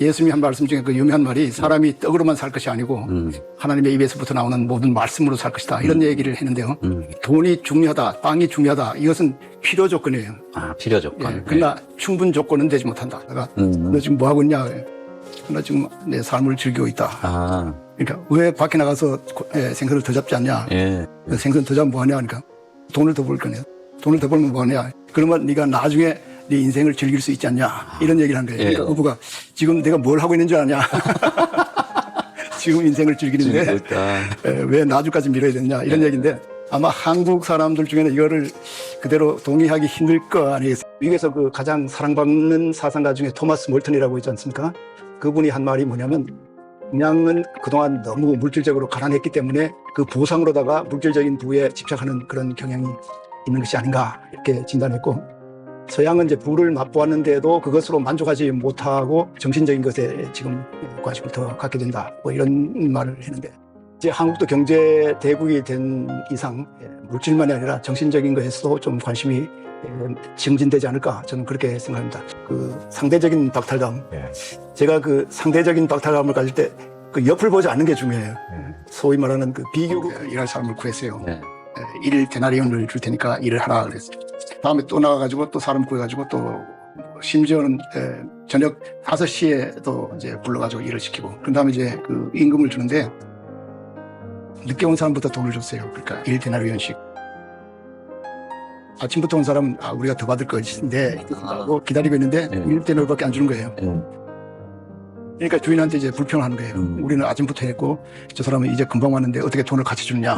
예수님이 한 말씀 중에 그 유명한 말이 사람이 떡으로만 살 것이 아니고 하나님의 입에서부터 나오는 모든 말씀으로 살 것이다. 이런 얘기를 했는데요. 돈이 중요하다, 빵이 중요하다. 이것은 필요 조건이에요. 아, 필요 조건. 예, 그러나 충분 조건은 되지 못한다. 내가 너 지금 뭐 하고 있냐? 나 지금 내 삶을 즐기고 있다. 아, 그러니까 왜 밖에 나가서 생선을 더 잡지 않냐? 예. 생선 더 잡으면 뭐 하냐? 그러니까 돈을 더 벌 거냐? 돈을 더 벌면 뭐 하냐? 그러면 네가 나중에 네 인생을 즐길 수 있지 않냐? 이런 얘기를 한 거예요. 예. 그러니까 어부가 지금 내가 뭘 하고 있는 줄 아냐? 지금 인생을 즐기는데 왜 나중까지 미뤄야 되느냐? 이런 얘기인데 아마 한국 사람들 중에는 이거를 그대로 동의하기 힘들 거 아니겠어요? 미국에서 그 가장 사랑받는 사상가 중에 토마스 몰턴이라고 있지 않습니까? 그분이 한 말이 뭐냐면 그냥은 그동안 너무 물질적으로 가난했기 때문에 그 보상으로다가 물질적인 부에 집착하는 그런 경향이 있는 것이 아닌가 이렇게 진단했고 서양은 이제 부를 맛보았는데도 그것으로 만족하지 못하고 정신적인 것에 지금 관심을 더 갖게 된다. 뭐 이런 말을 했는데 이제 한국도 경제 대국이 된 이상 물질만이 아니라 정신적인 것에서도 좀 관심이 증진되지 않을까 저는 그렇게 생각합니다. 그 상대적인 박탈감. 제가 그 상대적인 박탈감을 가질 때 그 옆을 보지 않는 게 중요해요. 소위 말하는 그 비교 일할 사람을 구했어요. 일 데나리온을 줄 테니까 일을 하라 그랬어요. 다음에 또 나가가지고 또 사람 구해가지고 또 심지어는 저녁 5시에 또 이제 불러가지고 일을 시키고 그 다음에 이제 그 임금을 주는데 늦게 온 사람부터 돈을 줬어요. 그러니까 1데나리온씩. 아침부터 온 사람은 우리가 더 받을 것인데 하고 기다리고 있는데 1데나리온밖에 안 주는 거예요. 그러니까 주인한테 이제 불평하는 거예요. 우리는 아침부터 했고 저 사람은 이제 금방 왔는데 어떻게 돈을 같이 주느냐.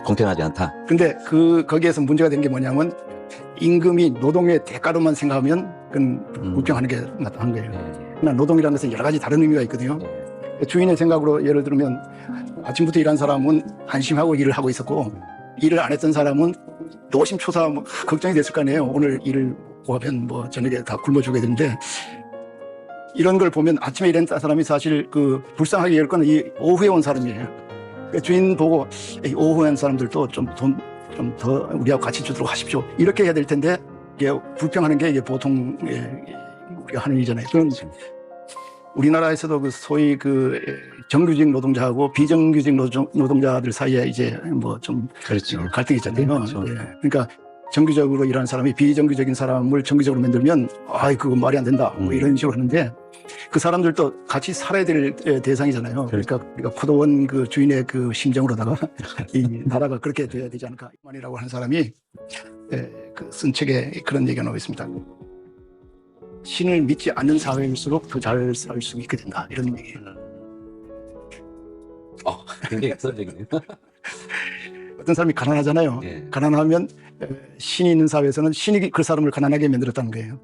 공평하지 않다. 근데 거기에서 문제가 된 게 뭐냐면 임금이 노동의 대가로만 생각하면 그건 불평하는 게 나타난 거예요. 그러나 노동이라는 것은 여러 가지 다른 의미가 있거든요. 주인의 생각으로 예를 들면 아침부터 일한 사람은 안심하고 일을 하고 있었고 일을 안 했던 사람은 노심초사 걱정이 됐을 거 아니에요. 오늘 일을 고하면 뭐 저녁에 다 굶어 죽어야 되는데 이런 걸 보면 아침에 일했던 사람이 사실 그 불쌍하게 여길 거는 이 오후에 온 사람이에요. 그러니까 주인 보고 오후에 온 사람들도 좀 돈 좀 더 우리하고 같이 주도록 하십시오. 이렇게 해야 될 텐데 이게 불평하는 게 이게 보통 우리가 하는 일이잖아요. 그런 우리나라에서도 그 소위 그 정규직 노동자하고 비정규직 노동자들 사이에 이제 뭐 좀 그렇죠. 갈등이 있잖아요. 그렇죠. 그러니까 정규적으로 일하는 사람이 비정규적인 사람을 정규적으로 만들면 그거 말이 안 된다 뭐 이런 식으로 하는데 그 사람들도 같이 살아야 될 대상이잖아요. 그러니까 우리가 포도원 그 주인의 그 심정으로다가 이 나라가 그렇게 돼야 되지 않을까. 만이라고 하는 사람이 그 쓴 책에 그런 얘기가 나와 있습니다. 신을 믿지 않는 사회일수록 더 잘 살 수 있게 된다 이런 얘기예요. 굉장히 역설적이네요. 어떤 사람이 가난하잖아요. 가난하면 신이 있는 사회에서는 신이 그 사람을 가난하게 만들었다는 거예요.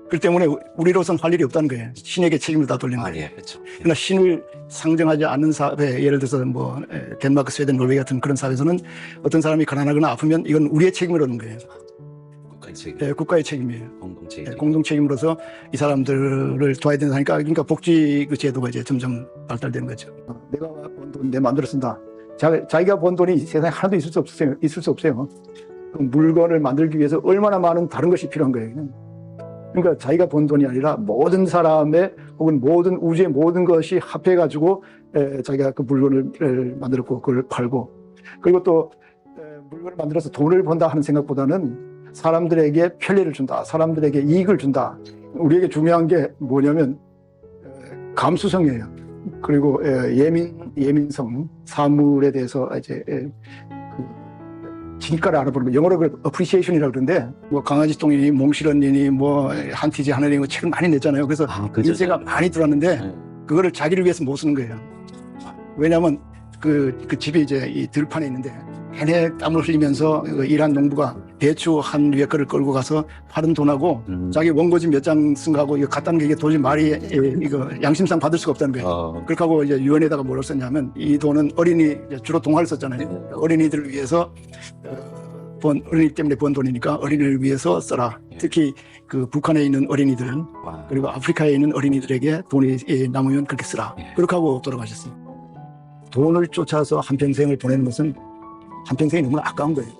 그렇기 때문에 우리로서는 할 일이 없다는 거예요. 신에게 책임을 다 돌리는 거예요. 예, 그렇죠. 그러나 신을 상정하지 않는 사회, 예를 들어서 뭐 덴마크, 스웨덴, 노르웨이 같은 그런 사회에서는 어떤 사람이 가난하거나 아프면 이건 우리의 책임을 얻는 거예요. 국가의 책임. 국가의 책임이에요. 공동 책임. 공동 책임으로서 이 사람들을 도와야 된다니까 그러니까 복지 그 제도가 이제 점점 발달되는 거죠. 내가 번 돈 내 마음대로 쓴다. 자기가 번 돈이 세상에 하나도 있을 수 없어요. 그 물건을 만들기 위해서 얼마나 많은 다른 것이 필요한 거예요. 그러니까 자기가 번 돈이 아니라 모든 사람의 혹은 모든 우주의 모든 것이 합해가지고 자기가 그 물건을 만들었고 그걸 팔고 그리고 또 물건을 만들어서 돈을 번다 하는 생각보다는 사람들에게 편리를 준다. 사람들에게 이익을 준다. 우리에게 중요한 게 뭐냐면 감수성이에요. 그리고 예민성, 사물에 대해서 이제 진가를 알아보는 거, 영어로 그 appreciation이라고 그러는데 뭐 강아지 똥이니 몽실언니니 뭐 한티지 하나니 책을 많이 냈잖아요. 그래서 인쇄가 많이 들어왔는데 그거를 자기를 위해서 못 쓰는 거예요. 왜냐하면 그 집이 이제 이 들판에 있는데 내내 땀을 흘리면서 일한 농부가 배추 한 위에 거를 끌고 가서 파는 돈하고 자기 원고지 몇 장 쓴 거하고 이거 갖다는 게 이게 도저히 말이 이거 양심상 받을 수가 없다는 거예요. 그렇게 하고 이제 유언에다가 뭐를 썼냐면 이 돈은 주로 동화를 썼잖아요. 어린이들을 위해서 어린이 때문에 번 돈이니까 어린이를 위해서 써라. 특히 그 북한에 있는 어린이들은 그리고 아프리카에 있는 어린이들에게 돈이 남으면 그렇게 쓰라. 그렇게 하고 돌아가셨어요. 돈을 쫓아서 한평생을 보내는 것은 한평생이 너무 아까운 거예요.